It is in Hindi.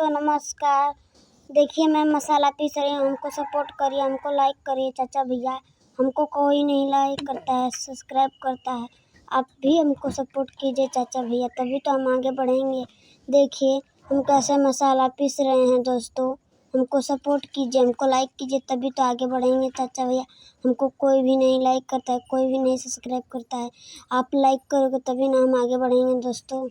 दोस्तों नमस्कार। देखिए मैं मसाला पीस रही हूँ, हमको सपोर्ट करिए, हमको लाइक करिए चाचा भैया। हमको कोई नहीं लाइक करता है, सब्सक्राइब करता है। आप भी हमको सपोर्ट कीजिए चाचा भैया, तभी तो हम आगे बढ़ेंगे। देखिए हम कैसे मसाला पीस रहे हैं दोस्तों, हमको सपोर्ट कीजिए, हमको लाइक कीजिए, तभी तो आगे बढ़ेंगे चाचा भैया। हमको कोई भी नहीं लाइक करता है, कोई भी नहीं सब्सक्राइब करता है। आप लाइक करोगे तभी ना हम आगे बढ़ेंगे दोस्तों।